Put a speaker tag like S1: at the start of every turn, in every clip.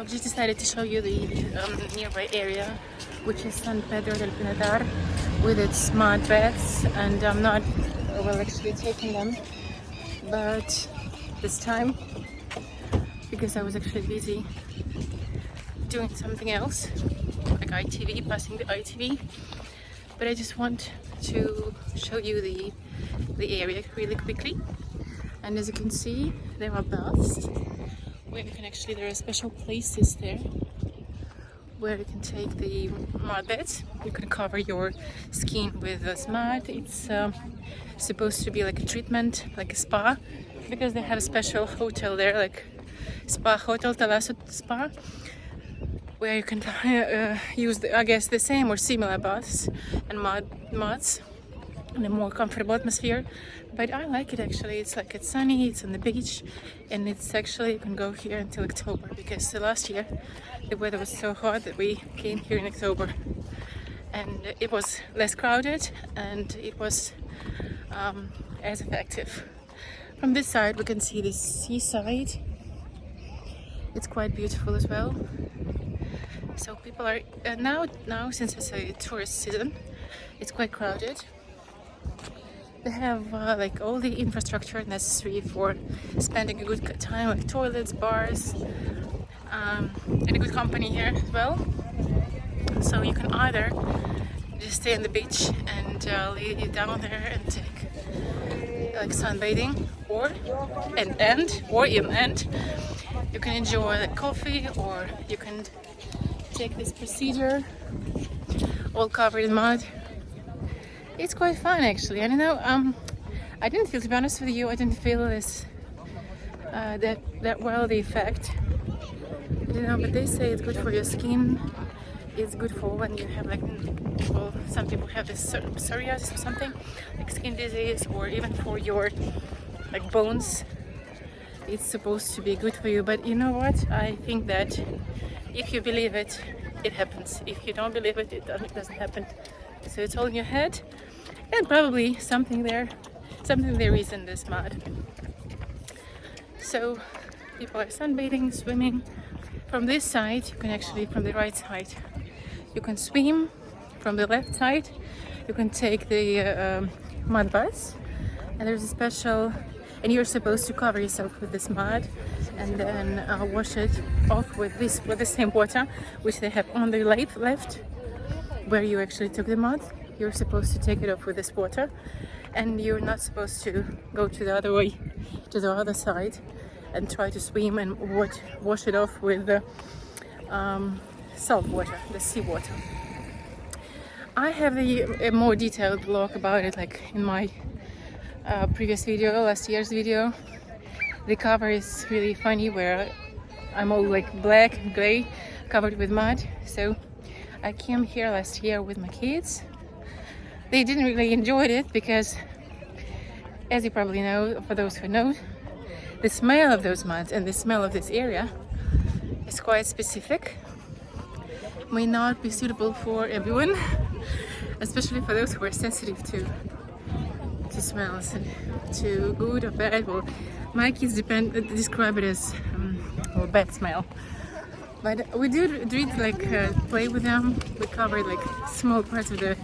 S1: just decided to show you the nearby area, which is San Pedro del Pinatar, with its mud baths, and I'm not well actually taking them, but this time because I was actually busy doing something else, like ITV, passing the ITV. But I just want to show you the area really quickly. And as you can see, there are baths where you can actually, there are special places there where you can take the mud baths. You can cover your skin with this mud. It's supposed to be like a treatment, like a spa, because they have a special hotel there, like spa hotel, Talasso Spa, where you can use I guess the same or similar baths and muds in a more comfortable atmosphere. But I like it actually. It's like it's sunny, it's on the beach, and it's actually, you can go here until October, because last year the weather was so hot that we came here in October and it was less crowded and it was as effective. From this side we can see the seaside. It's quite beautiful as well. So people are now since it's a tourist season, it's quite crowded. They have like all the infrastructure necessary for spending a good time, like toilets, bars, and a good company here as well. So you can either just stay on the beach and lay down there and take like sunbathing, or you can enjoy like coffee, or you can take this procedure all covered in mud. It's quite fun actually. I don't know, I didn't feel, to be honest with you, I didn't feel this that well the effect, you know, but they say it's good for your skin. It's good for when you have like, well, some people have this psoriasis or something, like skin disease, or even for your like bones. It's supposed to be good for you. But you know what, I think that if you believe it, it happens. If you don't believe it, it doesn't happen. So it's all in your head, and probably something there is in this mud. So people are sunbathing, swimming. From this side, you can actually, from the right side, you can swim. From the left side, you can take the mud baths, and there's a special, and you're supposed to cover yourself with this mud and then wash it off with the same water which they have on the left where you actually took the mud. You're supposed to take it off with this water, and you're not supposed to go to the other way, to the other side, and try to swim and wash it off with the salt water, the seawater. I have a more detailed blog about it, like in my previous video, last year's video. The cover is really funny, where I'm all like black and grey, covered with mud. So I came here last year with my kids. They didn't really enjoy it because, as you probably know, for those who know, the smell of those muds and the smell of this area is quite specific. May not be suitable for everyone, especially for those who are sensitive to smells, and to good or bad. Well, my kids describe it as bad smell. But we did like play with them. We covered like small parts of the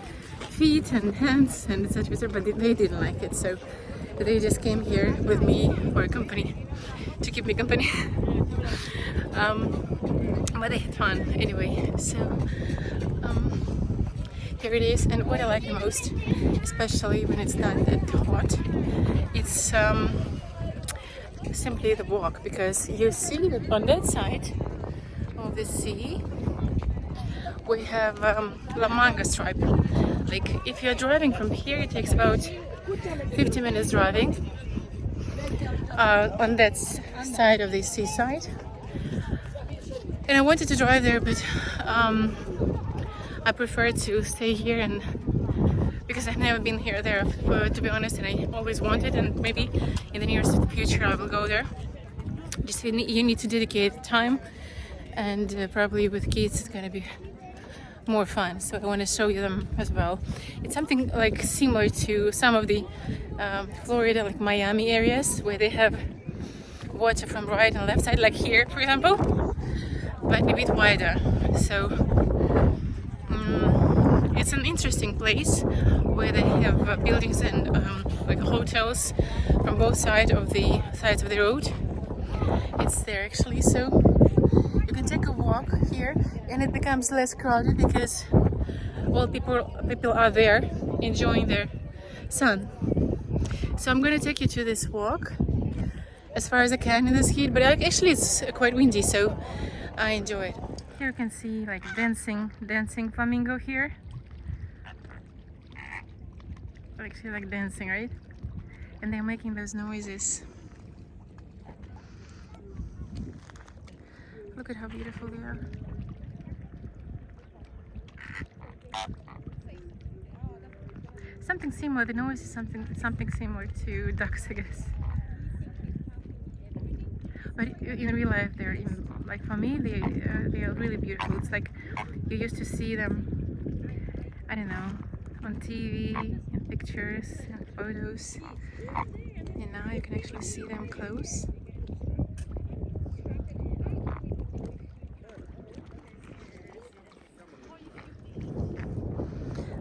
S1: feet and hands and etc. But they didn't like it, so they just came here with me for company, to keep me company. But they had fun anyway. So here it is. And what I like the most, especially when it's not that hot, it's simply the walk, because you see that on that side of the sea we have La Manga stripe. Like if you're driving from here, it takes about 50 minutes driving on that side of the seaside. And I wanted to drive there, but I prefer to stay here, and because I've never been there, to be honest, and I always wanted, and maybe in the nearest future I will go there. Just you need to dedicate time, and probably with kids it's gonna be more fun. So I want to show you them as well. It's something like similar to some of the Florida, like Miami areas, where they have water from right and left side, like here for example. but a bit wider. So it's an interesting place where they have buildings and like hotels from both sides of the road. It's there actually, so you can take a walk here, and it becomes less crowded because all people are there enjoying their sun. So I'm gonna take you to this walk as far as I can in this heat, but actually it's quite windy, so I enjoy it. Here you can see like dancing flamingo here. Actually like dancing, right? And they're making those noises. Look at how beautiful they are. Something similar, the noise is something similar to ducks, I guess. But in real life, they're like for me, they are really beautiful. It's like you used to see them, I don't know, on TV, in pictures, in photos, and now you can actually see them close.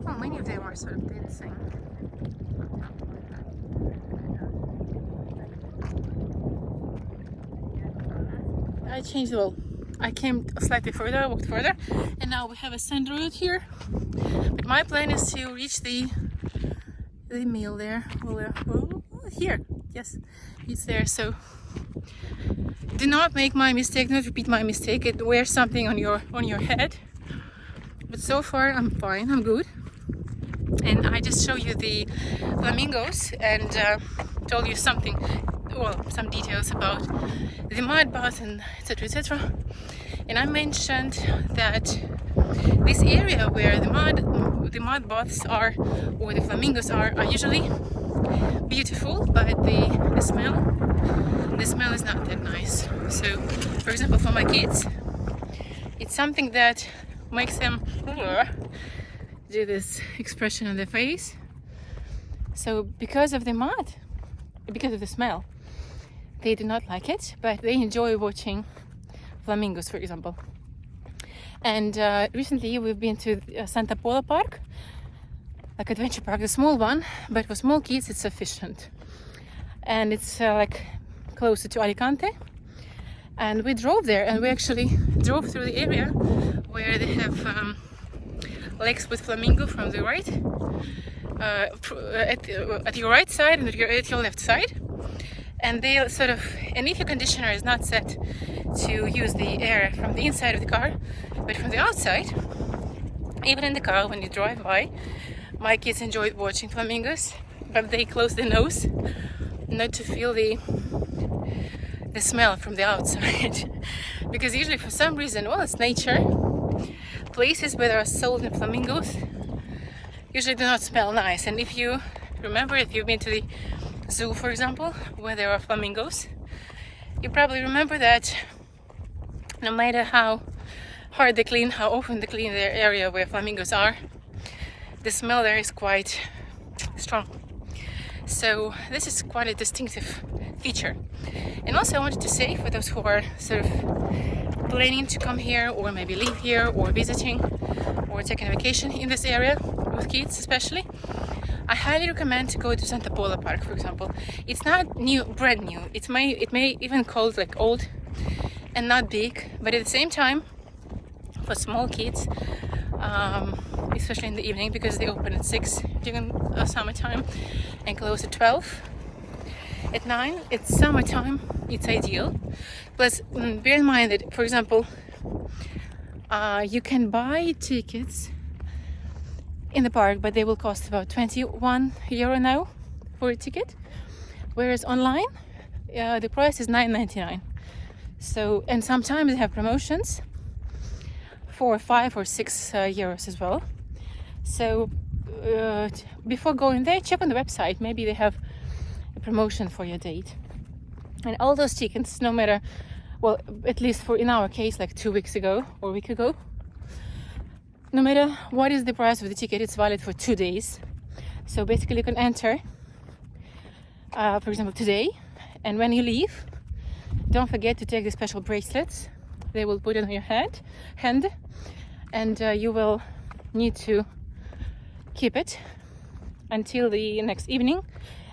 S1: Oh, many of them are sort of dancing. I changed, well, I came slightly further, walked further, and now we have a sand road here. But my plan is to reach the mill there. Well, here, yes, it's there. So do not make my mistake, not repeat my mistake. Wear something on your head. But so far I'm fine, I'm good. And I just show you the flamingos and told you something, well, some details about the mud bath and etc, etc. And I mentioned that this area where the mud baths are, or the flamingos are usually beautiful, but the smell is not that nice. So, for example, for my kids, it's something that makes them do this expression on their face. So because of the mud, because of the smell, they do not like it, but they enjoy watching flamingos, for example. And recently we've been to Santa Pola Park, like adventure park, the small one, but for small kids it's sufficient. And it's like closer to Alicante. And we drove there, and we actually drove through the area where they have lakes with flamingo from the right, at your right side and at your left side. And they sort of, and if your conditioner is not set to use the air from the inside of the car, but from the outside, even in the car when you drive by, my kids enjoyed watching flamingos, but they close their nose not to feel the smell from the outside. Because usually for some reason, well, it's nature, places where there are sold flamingos usually do not smell nice. And if you remember, if you've been to the zoo, for example, where there are flamingos, you probably remember that no matter how hard they clean, how often they clean their area where flamingos are, the smell there is quite strong. So this is quite a distinctive feature. And also I wanted to say, for those who are sort of planning to come here, or maybe live here, or visiting, or taking a vacation in this area with kids especially, I highly recommend to go to Santa Pola Park, for example. It's not new, brand new. It may even called like old and not big, but at the same time, for small kids, especially in the evening, because they open at 6 during summertime and close at 12. At 9, it's summertime, it's ideal. Plus, bear in mind that, for example, you can buy tickets in the park, but they will cost about €21 now for a ticket, whereas online the price is $9.99. So, and sometimes they have promotions for €5 or €6 as well. So before going there, check on the website, maybe they have a promotion for your date. And all those tickets, no matter, well, at least for in our case, like 2 weeks ago or a week ago, no matter what is the price of the ticket, it's valid for 2 days. So basically you can enter, for example, today, and when you leave, don't forget to take the special bracelets they will put it on your hand, and you will need to keep it until the next evening.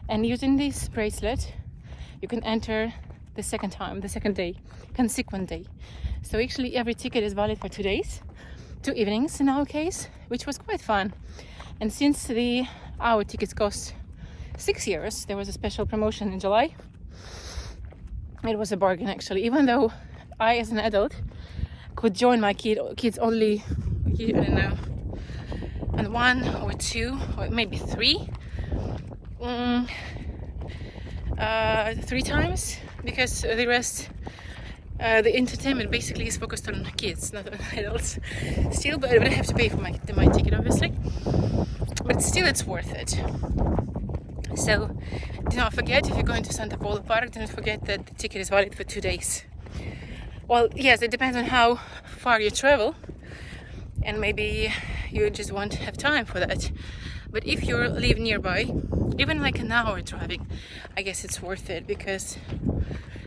S1: And using this bracelet, you can enter the second day, consequent day. So actually every ticket is valid for 2 days, 2 evenings in our case, which was quite fun. And since our tickets cost 6 years, there was a special promotion in July. It was a bargain actually, even though I as an adult could join my kids only, I don't know, and 1 or 2 or maybe 3 3 times, because the rest, the entertainment basically is focused on kids, not on adults. Still, but I would have to pay for my ticket, obviously. But still, it's worth it. So, do not forget, if you're going to Santa Pola Park, do not forget that the ticket is valid for 2 days. Well, yes, it depends on how far you travel, and maybe you just won't have time for that. But if you live nearby, even like an hour driving, I guess it's worth it, because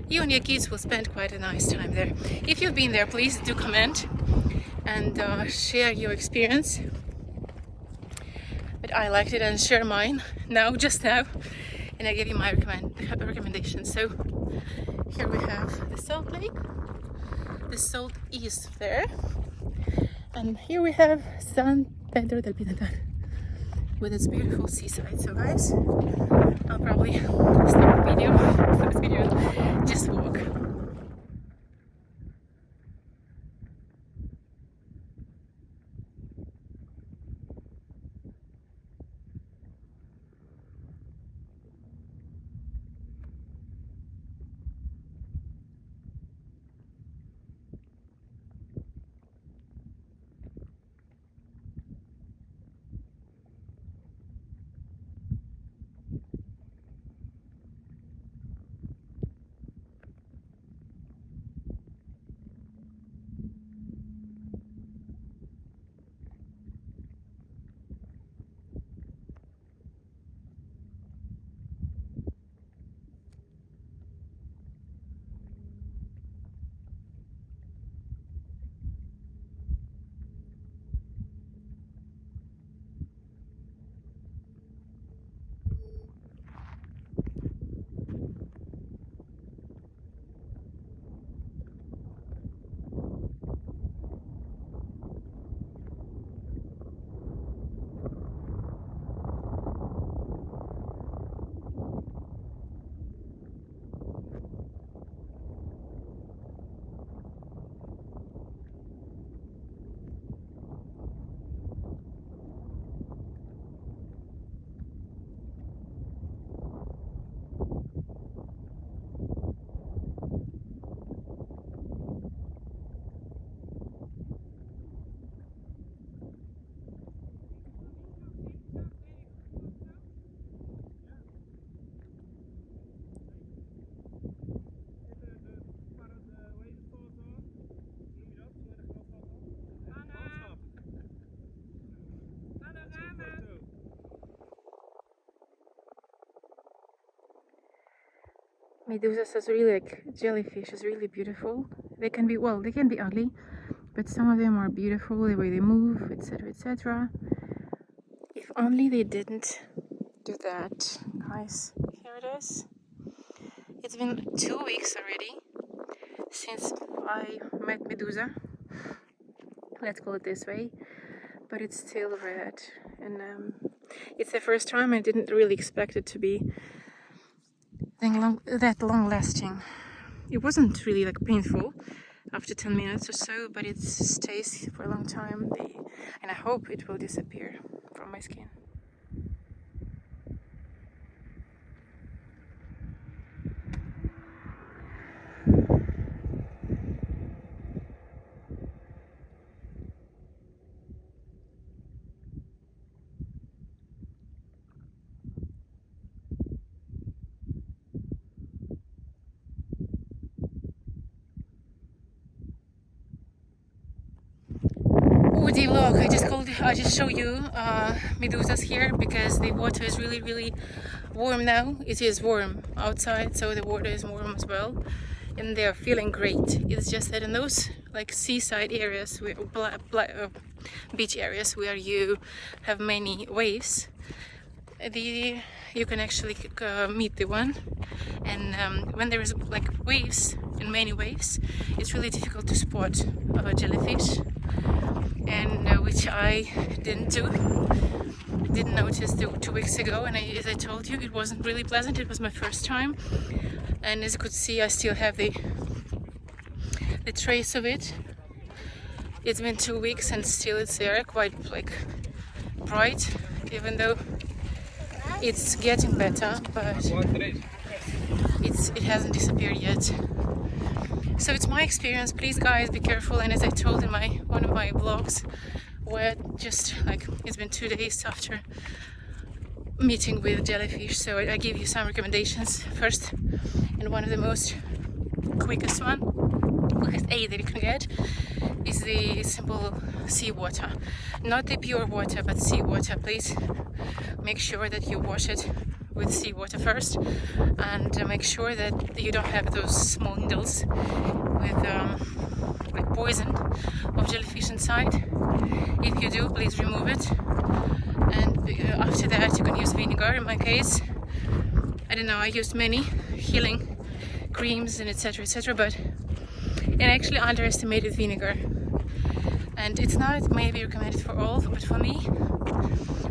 S1: you and your kids will spend quite a nice time there. If you've been there, please do comment and share your experience. But I liked it, and share mine just now, and I give you my recommendations. So here we have the Salt Lake. The salt is there, and here we have San Pedro del Pinatar with its beautiful seaside. So guys, I'll probably stop this video and just walk. Medusas is really like jellyfish, is really beautiful. They can be ugly, but some of them are beautiful, the way they move, etc., etc. If only they didn't do that, guys. Here it is. It's been 2 weeks already since I met Medusa. Let's call it this way. But it's still red, and it's the first time. I didn't really expect it to be that long lasting. It wasn't really like painful after 10 minutes or so, but it stays for a long time, and I hope it will disappear from my skin. The vlog, I just show you medusas here because the water is really warm now. It is warm outside, so the water is warm as well, and they are feeling great. It's just that in those like seaside areas, beach areas where you have many waves, you can actually meet the one. And when there is like waves and many waves, it's really difficult to spot jellyfish, and which I didn't notice 2 weeks ago. And as I told you, it wasn't really pleasant. It was my first time, and as you could see, I still have the trace of it. It's been 2 weeks and still it's there, quite like bright, even though it's getting better, but it hasn't disappeared yet. So it's my experience. Please guys, be careful. And as I told in one of my vlogs, where just like it's been 2 days after meeting with jellyfish, so I give you some recommendations first. And one of the most quickest aid that you can get is the simple seawater, not the pure water, but seawater. Please make sure that you wash it with seawater first, and make sure that you don't have those small needles with like poison of jellyfish inside. If you do, please remove it, and after that you can use vinegar. In my case, I don't know, I used many healing creams and etc, but I actually underestimated vinegar, and it's not maybe recommended for all, but for me,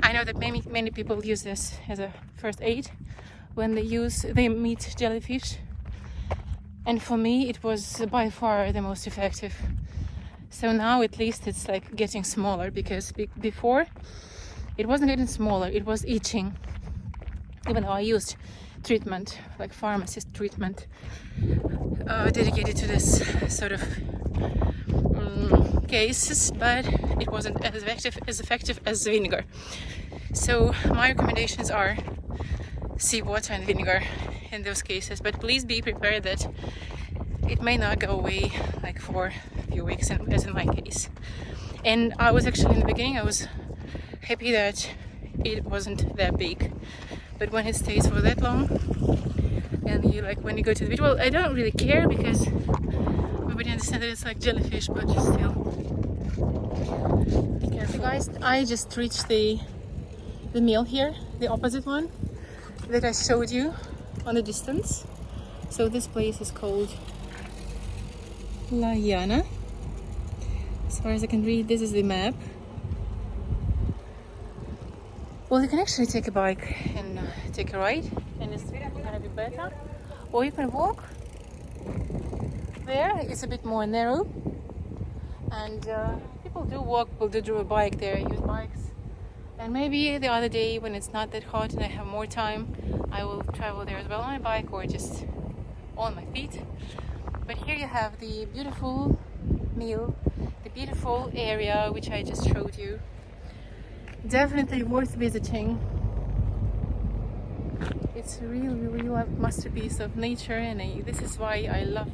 S1: I know that many people use this as a first aid when they meet jellyfish, and for me it was by far the most effective. So now at least it's like getting smaller, because before it wasn't getting smaller, it was itching, even though I used treatment, like pharmacist treatment, dedicated to this sort of cases, but it wasn't as effective as vinegar. So my recommendations are seawater and vinegar in those cases, but please be prepared that it may not go away like for a few weeks, as in my case. And I was actually, in the beginning, I was happy that it wasn't that big, but when it stays for that long, and when you go to the beach, well, I don't really care because everybody understands that it's like jellyfish, but still. Be careful, guys. I just reached the mill here, the opposite one that I showed you on the distance. So this place is called La Llana. As far as I can read, this is the map. Well, you can actually take a bike and take a ride, and it's gonna be better. Or you can walk. There it's a bit more narrow, and people do walk, people do a bike there, use bikes. And maybe the other day when it's not that hot and I have more time, I will travel there as well on a bike or just on my feet. But here you have the beautiful mill, the beautiful area which I just showed you. Definitely worth visiting. It's a real masterpiece of nature, and this is why I love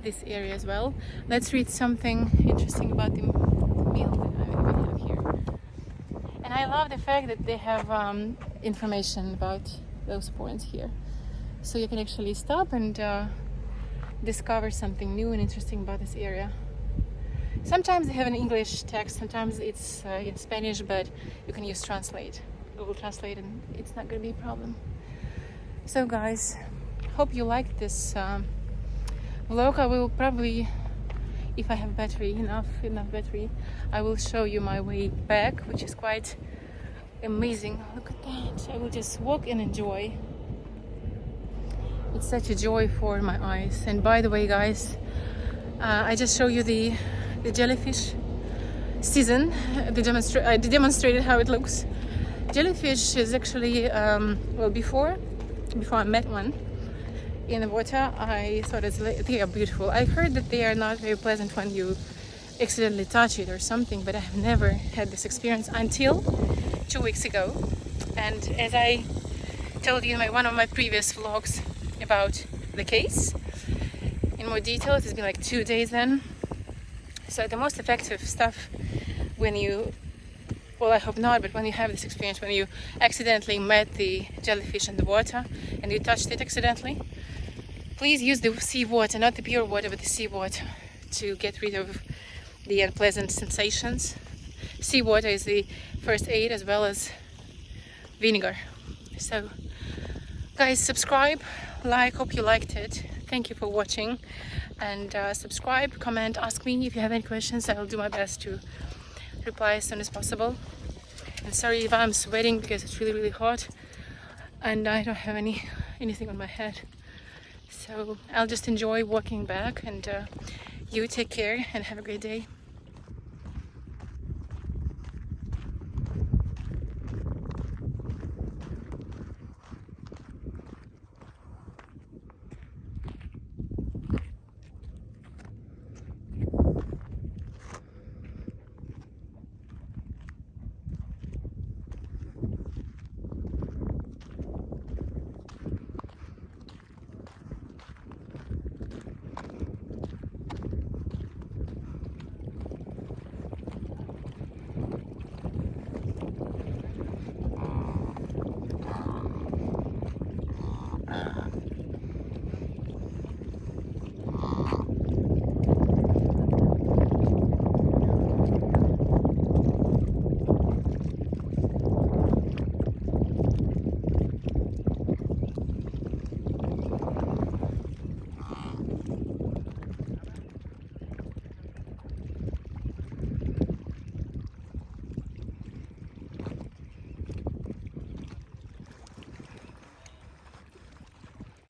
S1: this area as well. Let's read something interesting about the mill that we have here. And I love the fact that they have information about those points here, so you can actually stop and discover something new and interesting about this area. Sometimes they have an English text, sometimes it's in Spanish, but you can use Google Translate, and it's not going to be a problem. So guys, hope you liked this vlog. I will probably, if I have enough battery, I will show you my way back, which is quite amazing. Look at that. I will just walk and enjoy. It's such a joy for my eyes. And by the way, guys, I just show you the jellyfish season. I demonstrated how it looks. Jellyfish is actually well, before I met one in the water, I thought they are beautiful. I heard that they are not very pleasant when you accidentally touch it or something, but I have never had this experience until 2 weeks ago. And as I told you in one of my previous vlogs about the case in more detail, it's been like 2 days then. So the most effective stuff when you, well, I hope not, but when you have this experience, when you accidentally met the jellyfish in the water and you touched it accidentally, please use the seawater, not the pure water, but the seawater, to get rid of the unpleasant sensations. Seawater is the first aid as well as vinegar. So guys, subscribe, like, hope you liked it. Thank you for watching, and subscribe, comment, ask me if you have any questions. I'll do my best to reply as soon as possible. And sorry if I'm sweating because it's really hot and I don't have anything on my head. So I'll just enjoy walking back, and you take care and have a great day.